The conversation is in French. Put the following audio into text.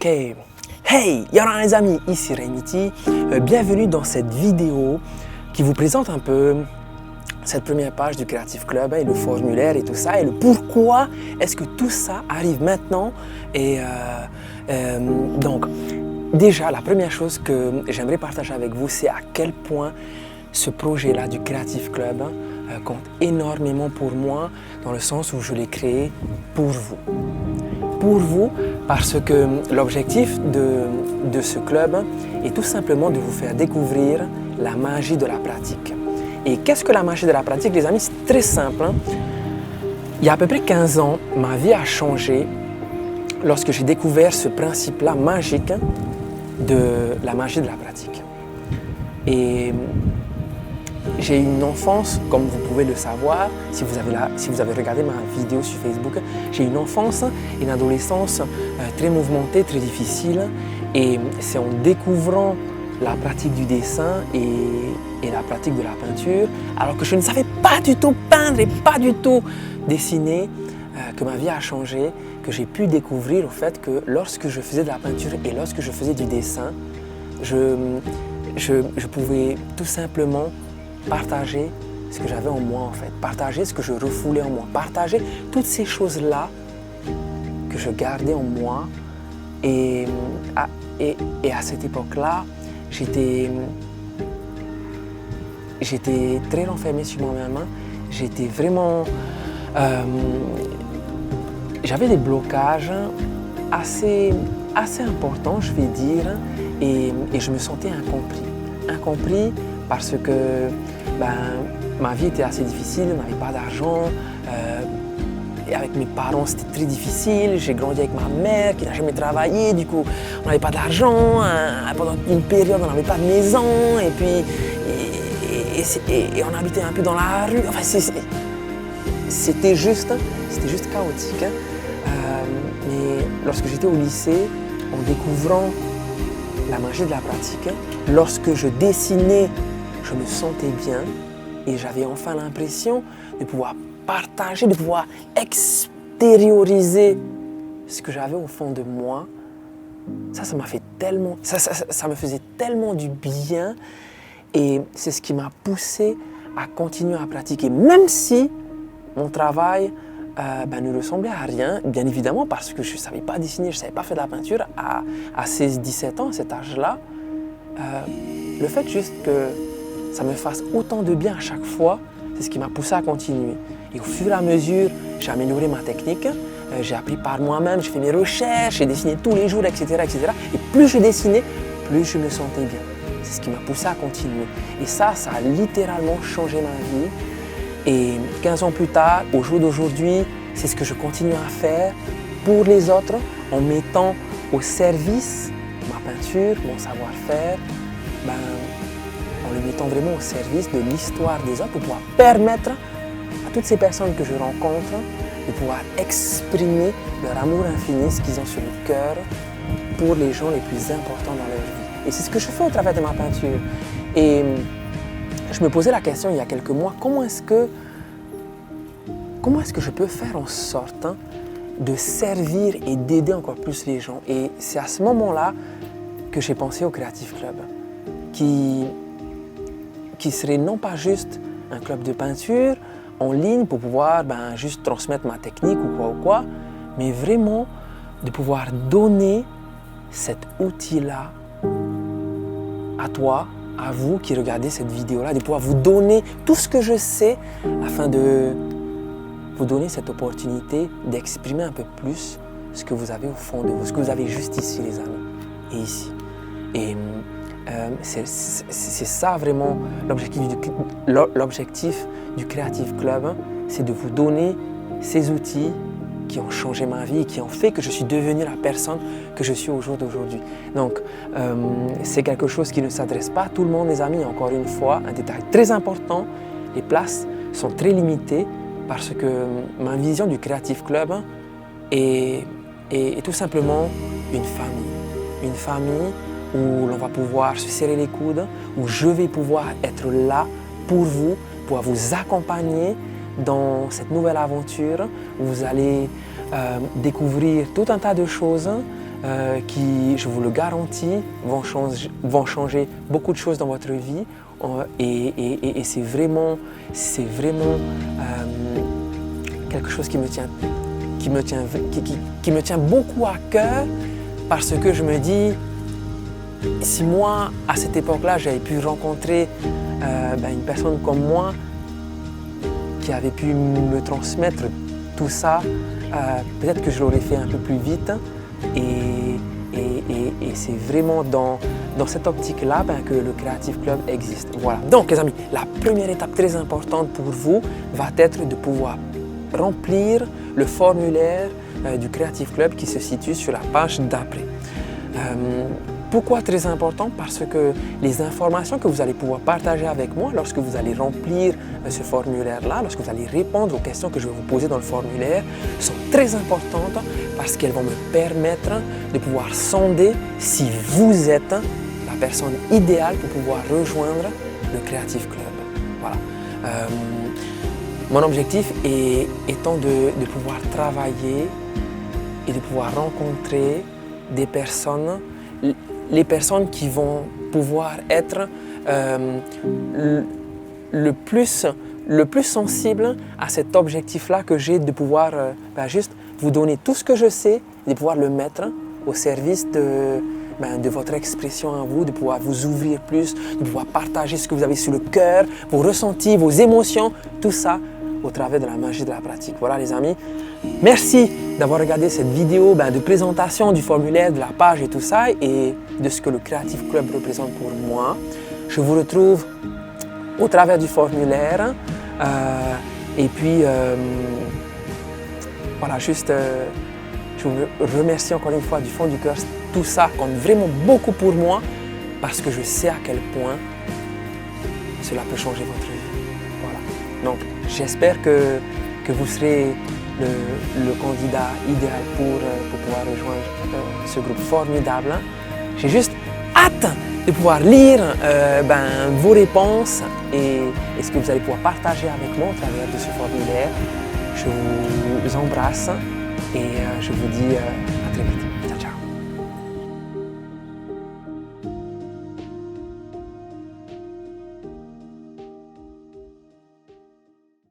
Ok, hey, y'a les amis, ici Remity. Bienvenue dans cette vidéo qui vous présente un peu cette première page du Creative Club et le formulaire et tout ça et le pourquoi est-ce que tout ça arrive maintenant. Et donc, déjà, la première chose que j'aimerais partager avec vous, c'est à quel point ce projet-là du Creative Club compte énormément pour moi, dans le sens où je l'ai créé pour vous. Pour vous, parce que l'objectif de ce club est tout simplement de vous faire découvrir la magie de la pratique. Et qu'est-ce que la magie de la pratique, les amis? C'est très simple. Il y a à peu près 15 ans, ma vie a changé lorsque j'ai découvert ce principe-là magique de la magie de la pratique. Et j'ai eu une enfance, comme vous pouvez le savoir, si vous avez regardé ma vidéo sur Facebook, j'ai eu une enfance et une adolescence très mouvementée, très difficile. Et c'est en découvrant la pratique du dessin et la pratique de la peinture, alors que je ne savais pas du tout peindre et pas du tout dessiner, que ma vie a changé, que j'ai pu découvrir au fait que lorsque je faisais de la peinture et lorsque je faisais du dessin, je pouvais tout simplement partager ce que j'avais en moi en fait, partager ce que je refoulais en moi, partager toutes ces choses-là que je gardais en moi. Et à cette époque-là, j'étais très renfermé sur moi-même. J'étais vraiment... j'avais des blocages assez importants, je vais dire, et je me sentais incompris parce que ma vie était assez difficile, on n'avait pas d'argent, et avec mes parents c'était très difficile. J'ai grandi avec ma mère qui n'a jamais travaillé, du coup on n'avait pas d'argent, pendant une période on n'avait pas de maison, et puis on habitait un peu dans la rue. Enfin, c'était juste chaotique. Mais lorsque j'étais au lycée, en découvrant la magie de la pratique, lorsque je dessinais, je me sentais bien et j'avais enfin l'impression de pouvoir partager, de pouvoir extérioriser ce que j'avais au fond de moi. Ça m'a fait tellement, ça me faisait tellement du bien, et c'est ce qui m'a poussé à continuer à pratiquer, même si mon travail ne ressemblait à rien, bien évidemment, parce que je ne savais pas dessiner, je ne savais pas faire de la peinture à 16-17 ans, à cet âge-là. Le fait juste que ça me fasse autant de bien à chaque fois, c'est ce qui m'a poussé à continuer. Et au fur et à mesure, j'ai amélioré ma technique, j'ai appris par moi-même, j'ai fait mes recherches, j'ai dessiné tous les jours, etc., etc. Et plus je dessinais, plus je me sentais bien. C'est ce qui m'a poussé à continuer. Et ça a littéralement changé ma vie. Et 15 ans plus tard, au jour d'aujourd'hui, c'est ce que je continue à faire pour les autres, en mettant au service ma peinture, mon savoir-faire, en le mettant vraiment au service de l'histoire des autres pour pouvoir permettre à toutes ces personnes que je rencontre de pouvoir exprimer leur amour infini, ce qu'ils ont sur le cœur, pour les gens les plus importants dans leur vie. Et c'est ce que je fais au travers de ma peinture. Et je me posais la question il y a quelques mois, comment est-ce que je peux faire en sorte de servir et d'aider encore plus les gens? Et c'est à ce moment-là que j'ai pensé au Creative Club, qui serait non pas juste un club de peinture en ligne pour pouvoir juste transmettre ma technique ou quoi, mais vraiment de pouvoir donner cet outil-là à toi, à vous qui regardez cette vidéo-là, de pouvoir vous donner tout ce que je sais afin de vous donner cette opportunité d'exprimer un peu plus ce que vous avez au fond de vous, ce que vous avez juste ici, les amis, et ici. Et c'est ça vraiment l'objectif du Creative Club, c'est de vous donner ces outils qui ont changé ma vie et qui ont fait que je suis devenu la personne que je suis au jour d'aujourd'hui. Donc, c'est quelque chose qui ne s'adresse pas à tout le monde, les amis. Encore une fois, un détail très important, les places sont très limitées parce que ma vision du Creative Club est tout simplement une famille. Une famille où l'on va pouvoir se serrer les coudes, où je vais pouvoir être là pour vous accompagner dans cette nouvelle aventure où vous allez découvrir tout un tas de choses qui, je vous le garantis, vont changer beaucoup de choses dans votre vie. Et c'est vraiment quelque chose qui me tient beaucoup à cœur, parce que je me dis, si moi, à cette époque-là, j'avais pu rencontrer une personne comme moi qui avait pu me transmettre tout ça, peut-être que je l'aurais fait un peu plus vite. Et c'est vraiment dans cette optique-là que le Creative Club existe. Voilà. Donc les amis, la première étape très importante pour vous va être de pouvoir remplir le formulaire du Creative Club qui se situe sur la page d'après. Pourquoi très important? Parce que les informations que vous allez pouvoir partager avec moi lorsque vous allez remplir ce formulaire-là, lorsque vous allez répondre aux questions que je vais vous poser dans le formulaire, sont très importantes parce qu'elles vont me permettre de pouvoir sonder si vous êtes la personne idéale pour pouvoir rejoindre le Creative Club. Voilà. Mon objectif étant de pouvoir travailler et de pouvoir rencontrer des personnes, les personnes qui vont pouvoir être le plus sensible à cet objectif-là que j'ai de pouvoir juste vous donner tout ce que je sais, de pouvoir le mettre au service de votre expression à vous, de pouvoir vous ouvrir plus, de pouvoir partager ce que vous avez sur le cœur, vos ressentis, vos émotions, tout ça au travers de la magie de la pratique. Voilà les amis, merci d'avoir regardé cette vidéo de présentation du formulaire, de la page et tout ça, et de ce que le Creative Club représente pour moi. Je vous retrouve au travers du formulaire et puis voilà, juste je vous remercie encore une fois du fond du cœur. Tout ça compte vraiment beaucoup pour moi parce que je sais à quel point cela peut changer votre vie. Voilà. Donc j'espère que vous serez le candidat idéal pour pouvoir rejoindre ce groupe formidable. J'ai juste hâte de pouvoir lire vos réponses et ce que vous allez pouvoir partager avec moi au travers de ce formulaire. Je vous embrasse et je vous dis à très vite.